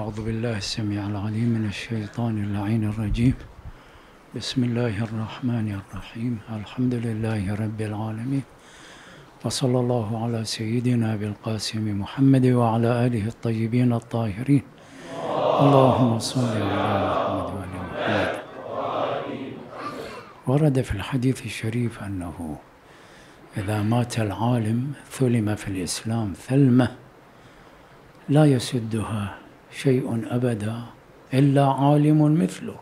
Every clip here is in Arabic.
أعوذ بالله السميع العليم من الشيطان اللعين الرجيم. بسم الله الرحمن الرحيم. الحمد لله رب العالمين، وصلى الله على سيدنا بالقاسم محمد وعلى آله الطيبين الطاهرين. اللهم صل على محمد وآل محمد. ورد في الحديث الشريف أنه إذا مات العالم ثلم في الإسلام ثلمة لا يسدها شيء أبدا إلا عالم مثله.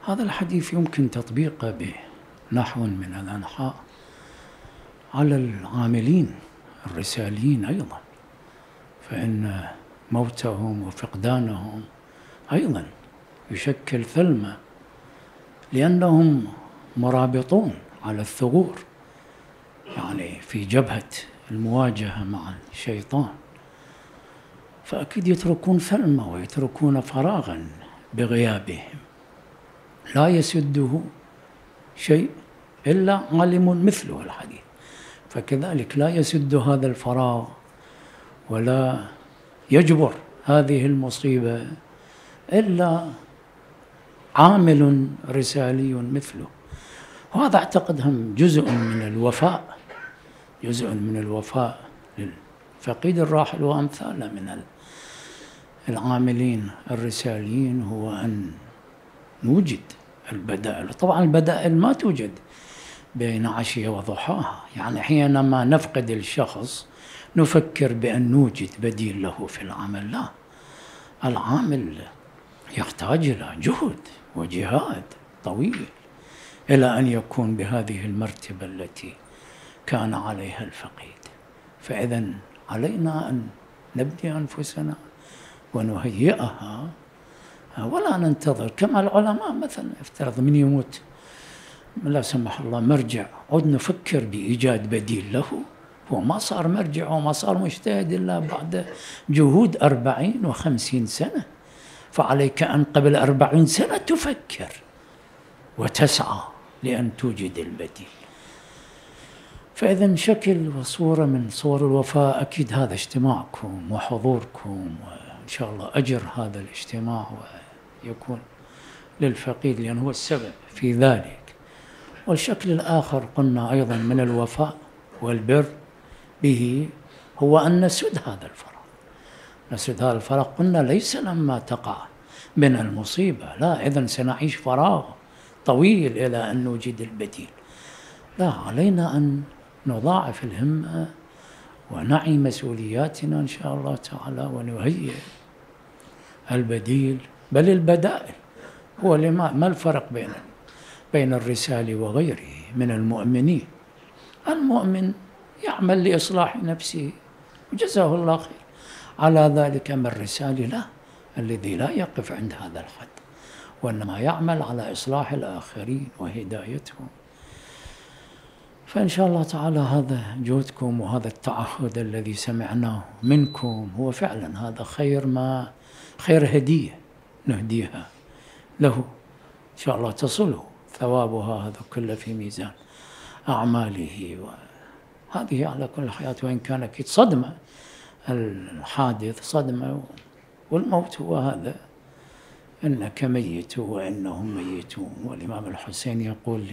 هذا الحديث يمكن تطبيقه بنحو من الأنحاء على العاملين الرساليين أيضا، فإن موتهم وفقدانهم أيضا يشكل ثلمة، لأنهم مرابطون على الثغور، يعني في جبهة المواجهة مع الشيطان، فأكيد يتركون ثلمة ويتركون فراغا بغيابهم لا يسده شيء إلا عالم مثله الحديث. فكذلك لا يسد هذا الفراغ ولا يجبر هذه المصيبة إلا عامل رسالي مثله. وهذا أعتقد هم جزء من الوفاء، جزء من الوفاء للفقيد الراحل وأمثاله من العاملين الرساليين، هو أن نوجد البدائل. طبعا البدائل ما توجد بين عشية وضحاها، يعني حينما نفقد الشخص نفكر بأن نوجد بديل له في العمل. لا، العامل يحتاج إلى جهد وجهاد طويل إلى أن يكون بهذه المرتبة التي كان عليها الفقيد. فإذا علينا أن نبني أنفسنا ونهيئها، ولا ننتظر كما العلماء مثلا. افترض من يموت لا سمح الله مرجع، عد نفكر بإيجاد بديل له. هو ما صار مرجع وما صار مجتهد إلا بعد جهود 40 و50 سنة، فعليك أن قبل 40 سنة تفكر وتسعى لأن توجد البديل. فإذا شكل وصورة من صور الوفاء أكيد هذا اجتماعكم وحضوركم، وإن شاء الله أجر هذا الاجتماع ويكون للفقيد لأن هو السبب في ذلك. والشكل الآخر قلنا أيضا من الوفاء والبر به هو أن نسد هذا الفراغ. نسد هذا الفراغ قلنا ليس لما تقع من المصيبة، لا، إذن سنعيش فراغ طويل إلى أن نوجد البديل. لا، علينا أن نضاعف الهمة ونعي مسؤولياتنا إن شاء الله تعالى ونهيئ البديل، بل البدائل. هو ما الفرق بين الرسالي وغيره من المؤمنين؟ المؤمن يعمل لإصلاح نفسه وجزاه الله خير على ذلك، من الرسالي لا، الذي لا يقف عند هذا الحد وإنما يعمل على إصلاح الآخرين وهدايتهم. فإن شاء الله تعالى هذا جهدكم وهذا التعهد الذي سمعناه منكم هو فعلا هذا خير هدية نهديها له إن شاء الله تصله ثوابها هذا كله في ميزان أعماله. وهذه على كل حياة، وإن كان أكيد صدمة، الحادث صدمة، والموت هو هذا، إنك ميت وإنهم ميتون. والإمام الحسين يقول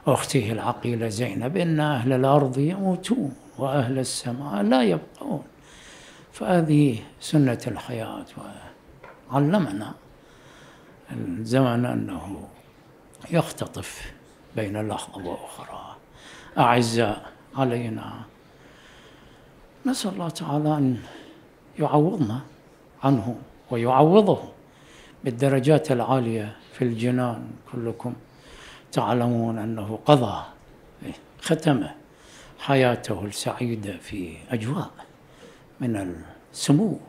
لأخته العقيلة زينب إن أهل الأرض يموتون وأهل السماء لا يبقون. فهذه سنة الحياة، وعلمنا الزمن أنه يختطف بين لحظة وأخرى. أعزاء علينا، نسأل الله تعالى أن يعوضنا عنه ويعوضه بالدرجات العالية في الجنان. كلكم تعلمون أنه قضى ختم حياته السعيدة في أجواء من السمو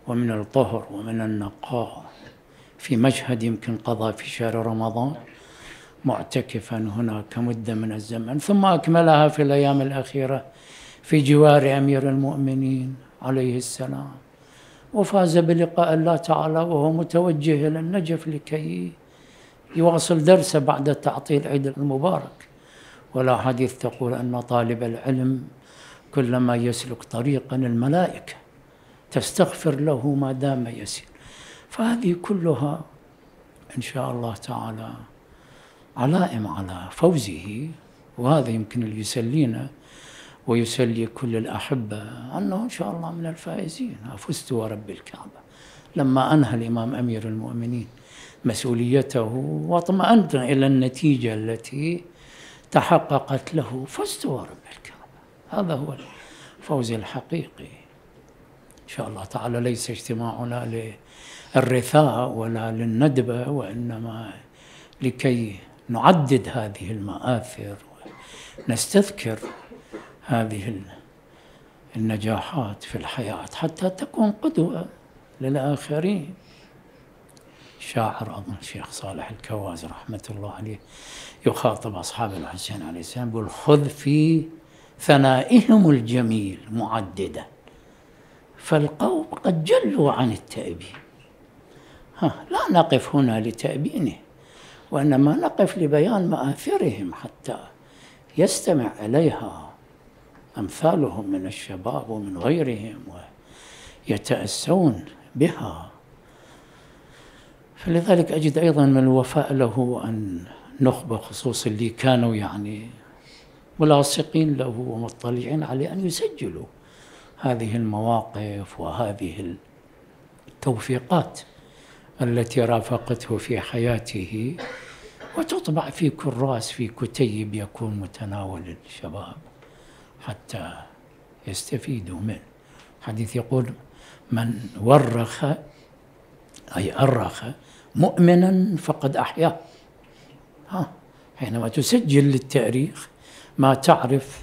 ومن الطهر ومن النقاء، في مشهد يمكن قضى في شهر رمضان معتكفا هناك مدة من الزمن، ثم أكملها في الأيام الأخيرة في جوار أمير المؤمنين عليه السلام، وفاز بلقاء الله تعالى وهو متوجه إلى النجف لكي يواصل درسه بعد تعطيل عيد المبارك. ولا حديث تقول أن طالب العلم كلما يسلك طريقا الملائكة تستغفر له ما دام يسير. فهذه كلها إن شاء الله تعالى علائم على فوزه. وهذا يمكن اللي يسلينا ويسلي كل الأحبة أنه إن شاء الله من الفائزين. فزت ورب الكعبة. لما أنهى الإمام أمير المؤمنين مسؤوليته واطمأنت إلى النتيجة التي تحققت له، فزت ورب الكعبة. هذا هو الفوز الحقيقي إن شاء الله تعالى. ليس اجتماعنا للرثاء ولا للندبة، وإنما لكي نعدد هذه المآثر ونستذكر هذه النجاحات في الحياة حتى تكون قدوة للآخرين. شاعر أظن الشيخ صالح الكواز رحمة الله عليه يخاطب أصحاب الحسين عليه السلام يقول: خذ في ثنائهم الجميل معددا، فالقوم قد جلوا عن التأبين. لا نقف هنا لتأبينه، وإنما نقف لبيان مآثرهم حتى يستمع إليها أمثالهم من الشباب ومن غيرهم ويتأسون بها. فلذلك أجد أيضا من الوفاء له أن نخبة خصوصا اللي كانوا يعني ملاصقين له ومطلعين عليه أن يسجلوا هذه المواقف وهذه التوفيقات التي رافقته في حياته، وتطبع في كراس في كتيب يكون متناول الشباب حتى يستفيدوا منه. حديث يقول: من ورخ أي أرخ مؤمنا فقد أحياه. حينما تسجل للتاريخ ما تعرف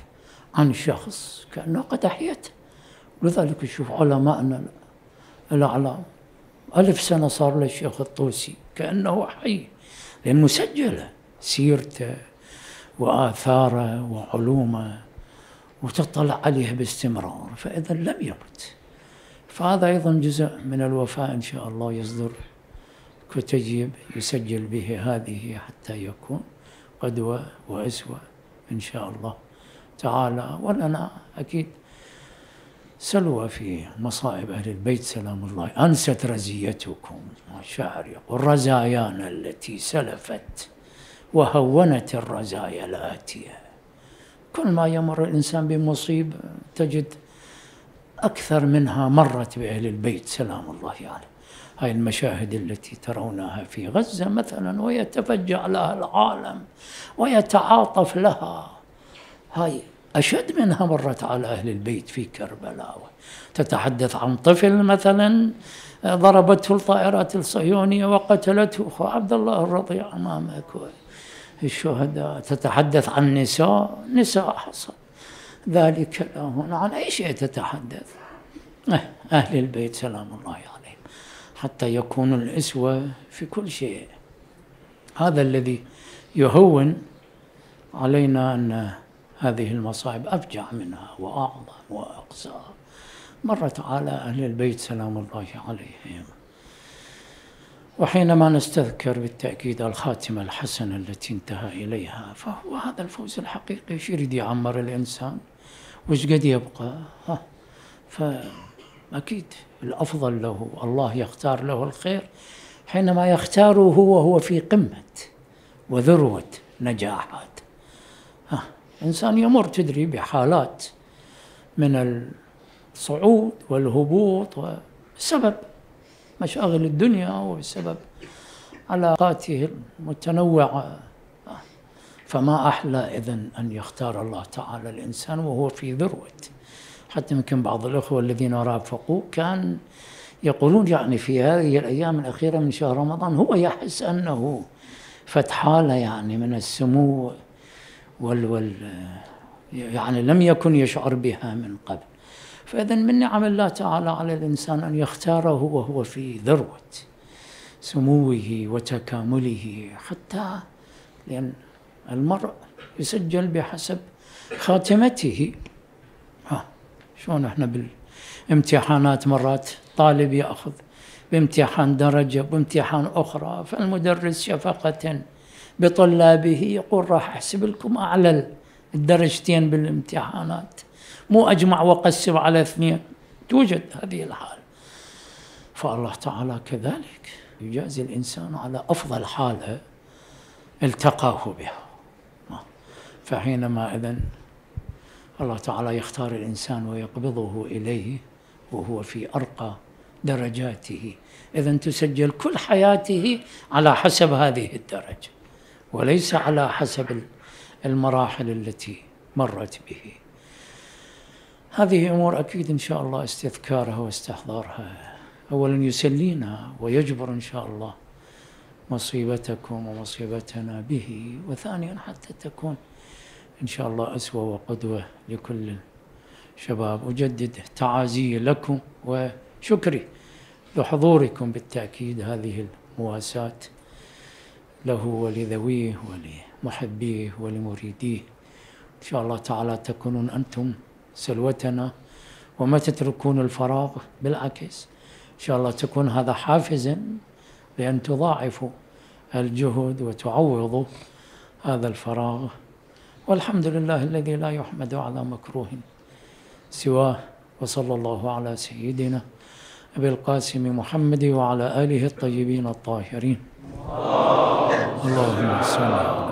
عن شخص كأنه قد أحيته. لذلك نشوف علماءنا الأعلام 1000 سنة صار للشيخ الطوسي كأنه حي، لأن مسجلة سيرته وآثاره وعلومه وتطلع عليها باستمرار، فإذا لم يمت. فهذا أيضا جزء من الوفاء إن شاء الله، يصدر كتيب يسجل به هذه حتى يكون قدوة وأسوة إن شاء الله تعالى. ولنا أكيد سلوى في مصائب أهل البيت سلام الله. أنست رزيتكم، الشاعر يقول: رزايانا التي سلفت وهونت الرزايا الآتية. كل ما يمر الإنسان بمصيبة تجد أكثر منها مرت بأهل البيت سلام الله عليه. هاي المشاهد التي ترونها في غزة مثلا ويتفجع لها العالم ويتعاطف لها، هاي أشد منها مرت على أهل البيت في كربلاء. تتحدث عن طفل مثلا ضربته الطائرات الصهيونية وقتلته أخو عبد الله الرضيع أمامك، الشهداء. تتحدث عن نساء حصل ذلك هنا. عن أي شيء تتحدث؟ أهل البيت سلام الله عليهم حتى يكون الأسوة في كل شيء. هذا الذي يهون علينا أن هذه المصائب أفجع منها وأعظم وأقسى مرت على أهل البيت سلام الله عليهم. وحينما نستذكر بالتأكيد الخاتمة الحسنة التي انتهى إليها، فهو هذا الفوز الحقيقي. شو يريد يعمر الإنسان وش قد يبقى؟ فأكيد الأفضل له الله يختار له الخير حينما يختاره وهو في قمة وذروة نجاحات. إنسان يمر تدري بحالات من الصعود والهبوط بسبب مشاغل الدنيا وبسبب علاقاته المتنوعة. فما أحلى إذن أن يختار الله تعالى الإنسان وهو في ذروة. حتى يمكن بعض الأخوة الذين رافقوه كان يقولون يعني في هذه الأيام الأخيرة من شهر رمضان هو يحس أنه فتحالة يعني من السمو يعني لم يكن يشعر بها من قبل. فإذا من نعم الله تعالى على الإنسان أن يختاره وهو في ذروة سموه وتكامله، حتى لأن المرء يسجل بحسب خاتمته. شلون احنا بالامتحانات مرات طالب يأخذ بامتحان درجة بامتحان أخرى، فالمدرس شفقة بطلابه يقول راح أحسب لكم أعلى الدرجتين بالامتحانات، مو أجمع وقسم على 2. توجد هذه الحالة. فالله تعالى كذلك يجازي الإنسان على أفضل حالة التقاه بها. فحينما إذن الله تعالى يختار الإنسان ويقبضه إليه وهو في أرقى درجاته، إذن تسجل كل حياته على حسب هذه الدرجة وليس على حسب المراحل التي مرت به. هذه أمور أكيد إن شاء الله استذكارها واستحضارها أولا يسلينا ويجبر إن شاء الله مصيبتكم ومصيبتنا به، وثانيا حتى تكون إن شاء الله أسوة وقدوة لكل الشباب. أجدد تعازي لكم وشكري لحضوركم بالتأكيد، هذه المواساة له ولذويه ولمحبيه ولمريديه. إن شاء الله تعالى تكونون أنتم سلوتنا وما تتركون الفراغ، بالعكس إن شاء الله تكون هذا حافزا لأن تضاعفوا الجهد وتعوضوا هذا الفراغ. والحمد لله الذي لا يحمد على مكروه سواه، وصلى الله على سيدنا أبي القاسم محمد وعلى آله الطيبين الطاهرين. اللهم صل